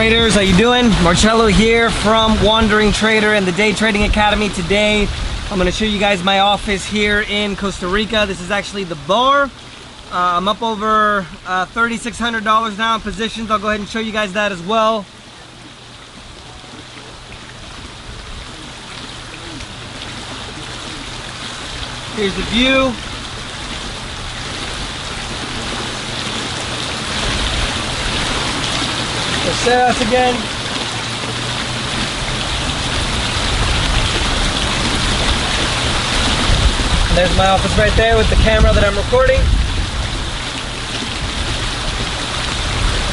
traders, how you doing? Marcello here from Wandering Trader and the Day Trading Academy. Today I'm going to show you guys my office here in Costa Rica. This is actually the bar. I'm up over $3,600 now in positions. I'll go ahead and show you guys that as well. Here's the view. The setups again. And there's my office right there with the camera that I'm recording.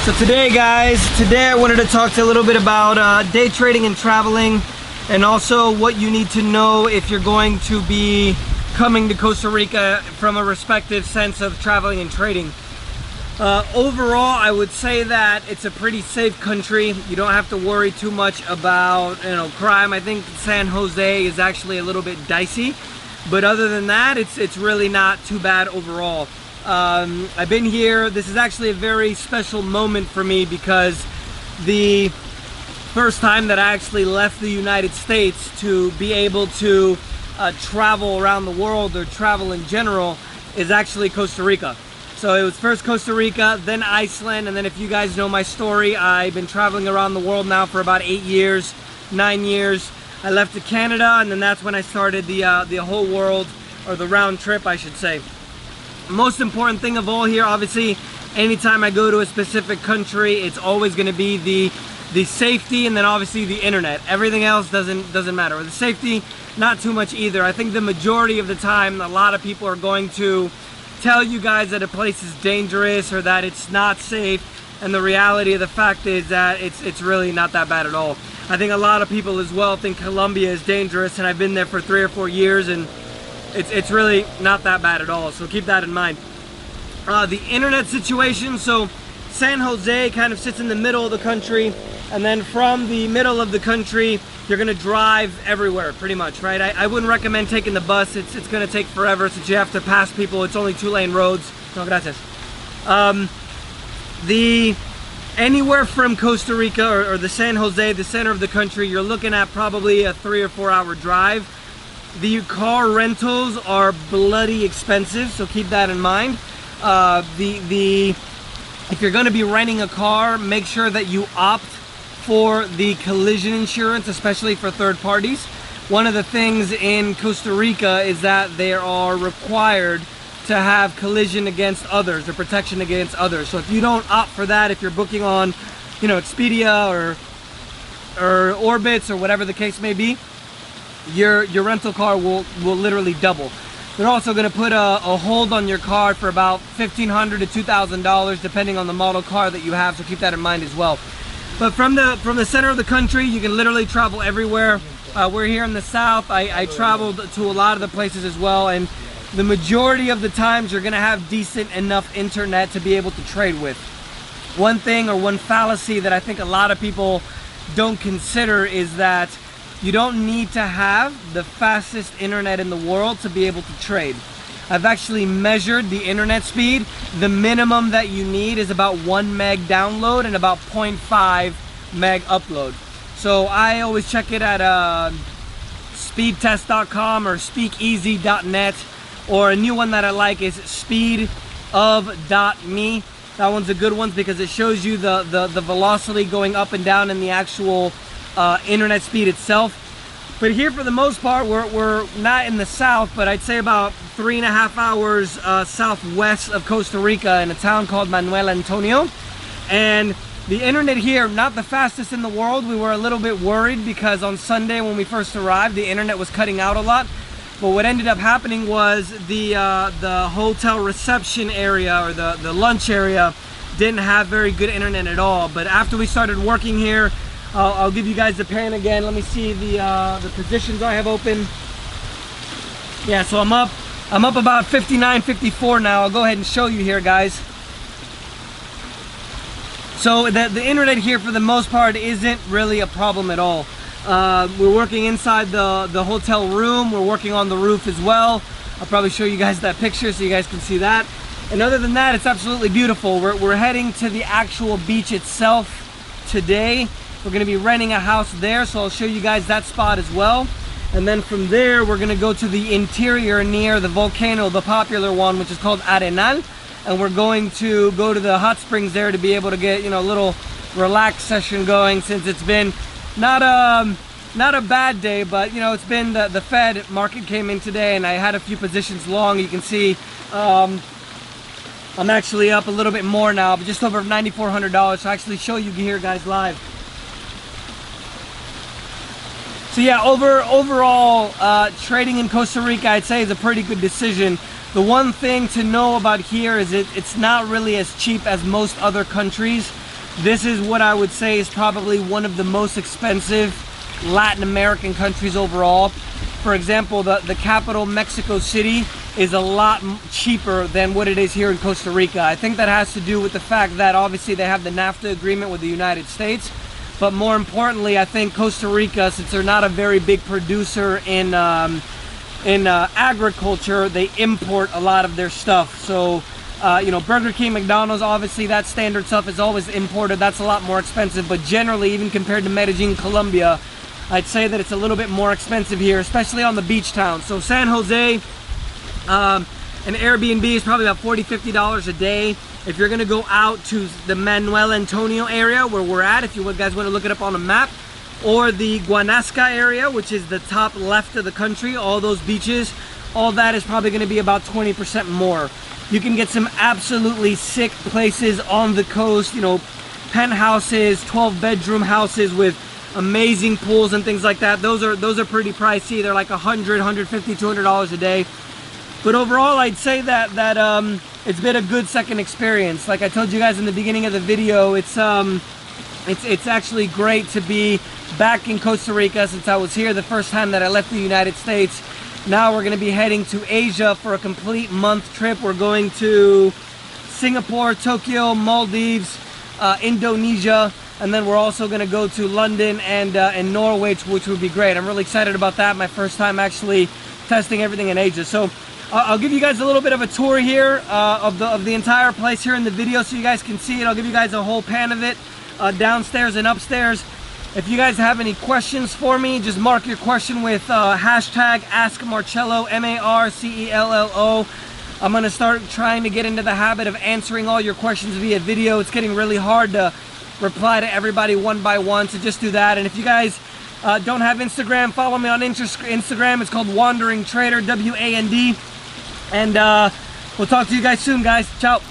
So today guys, I wanted to talk to you a little bit about day trading and traveling, and also what you need to know if you're going to be coming to Costa Rica from a respective sense of traveling and trading. Overall, I would say that it's a pretty safe country. You don't have to worry too much about, crime. I think San Jose is actually a little bit dicey, but other than that, it's really not too bad overall. I've been here. This is actually a very special moment for me because the first time that I actually left the United States to be able to travel around the world or travel in general is actually Costa Rica. So it was first Costa Rica, then Iceland, and then if you guys know my story, I've been traveling around the world now for about 8 years, 9 years. I left to Canada, and then that's when I started the whole world, or the round trip, I should say. Most important thing of all here, obviously, anytime I go to a specific country, it's always going to be the safety, and then obviously the internet. Everything else doesn't matter. With the safety, not too much either. I think the majority of the time, a lot of people are going to tell you guys that a place is dangerous or that it's not safe, and the reality of the fact is that it's really not that bad at all. I think a lot of people as well think Colombia is dangerous, and I've been there for 3 or 4 years, and it's really not that bad at all, so keep that in mind. The internet situation, so San Jose kind of sits in the middle of the country, and then from the middle of the country you're gonna drive everywhere pretty much, right? I wouldn't recommend taking the bus. It's gonna take forever since you have to pass people. It's only 2-lane roads. No, gracias. Anywhere from Costa Rica or the San Jose, the center of the country, you're looking at probably a 3 or 4 hour drive. The car rentals are bloody expensive, so keep that in mind. If you're gonna be renting a car, make sure that you opt for the collision insurance, especially for third parties. One of the things in Costa Rica is that they are required to have collision against others or protection against others. So if you don't opt for that, if you're booking on, Expedia or Orbitz or whatever the case may be, your rental car will literally double. They're also going to put a hold on your car for about $1,500 to $2,000 depending on the model car that you have, so keep that in mind as well. But from the center of the country, you can literally travel everywhere. We're here in the south. I traveled to a lot of the places as well, and the majority of the times you're gonna have decent enough internet to be able to trade with. One thing, or one fallacy that I think a lot of people don't consider, is that you don't need to have the fastest internet in the world to be able to trade. I've actually measured the internet speed. The minimum that you need is about 1 meg download and about 0.5 meg upload. So I always check it at speedtest.com or speakeasy.net, or a new one that I like is speedof.me. That one's a good one because it shows you the velocity going up and down in the actual internet speed itself. But here, for the most part, we're not in the south, but I'd say about 3.5 hours southwest of Costa Rica in a town called Manuel Antonio. And the internet here, not the fastest in the world. We were a little bit worried because on Sunday when we first arrived, the internet was cutting out a lot. But what ended up happening was the hotel reception area, or the lunch area, didn't have very good internet at all. But after we started working here, I'll give you guys the pan again. Let me see the positions I have open. Yeah, so I'm up about 59, 54 now. I'll go ahead and show you here, guys. So the internet here, for the most part, isn't really a problem at all. We're working inside the hotel room. We're working on the roof as well. I'll probably show you guys that picture so you guys can see that. And other than that, it's absolutely beautiful. We're heading to the actual beach itself today. We're going to be renting a house there, so I'll show you guys that spot as well. And then from there, we're going to go to the interior near the volcano, the popular one, which is called Arenal. And we're going to go to the hot springs there to be able to get, you know, a little relaxed session going, since it's been not a bad day, but you know, it's been the Fed market came in today and I had a few positions long. You can see I'm actually up a little bit more now, but just over $9,400. So I actually show you here guys live. So yeah, overall trading in Costa Rica, I'd say, is a pretty good decision. The one thing to know about here is it's not really as cheap as most other countries. This is what I would say is probably one of the most expensive Latin American countries overall. For example, the capital, Mexico City, is a lot cheaper than what it is here in Costa Rica. I think that has to do with the fact that obviously they have the NAFTA agreement with the United States. But more importantly, I think Costa Rica, since they're not a very big producer in agriculture, they import a lot of their stuff. So, you know, Burger King, McDonald's, obviously that standard stuff is always imported. That's a lot more expensive. But generally, even compared to Medellin, Colombia, I'd say that it's a little bit more expensive here, especially on the beach towns. So San Jose, an Airbnb is probably about $40, $50 a day. If you're gonna go out to the Manuel Antonio area where we're at, if you guys want to look it up on a map, or the Guanasca area, which is the top left of the country, all those beaches, all that is probably gonna be about 20% more. You can get some absolutely sick places on the coast, you know, penthouses, 12-bedroom houses with amazing pools and things like that. Those are pretty pricey. They're like $100, $150, $200 a day. But overall, I'd say that it's been a good second experience. Like I told you guys in the beginning of the video, it's actually great to be back in Costa Rica, since I was here the first time that I left the United States. Now we're going to be heading to Asia for a complete month trip. We're going to Singapore, Tokyo, Maldives, Indonesia, and then we're also going to go to London and Norway, which would be great. I'm really excited about that. My first time actually testing everything in Asia. So I'll give you guys a little bit of a tour here of the entire place here in the video, so you guys can see it. I'll give you guys a whole pan of it, downstairs and upstairs. If you guys have any questions for me, just mark your question with hashtag AskMarcello, MarCello. I'm going to start trying to get into the habit of answering all your questions via video. It's getting really hard to reply to everybody one by one, so just do that. And if you guys don't have Instagram, follow me on Instagram. It's called Wandering Trader, WAND. And we'll talk to you guys soon, guys. Ciao.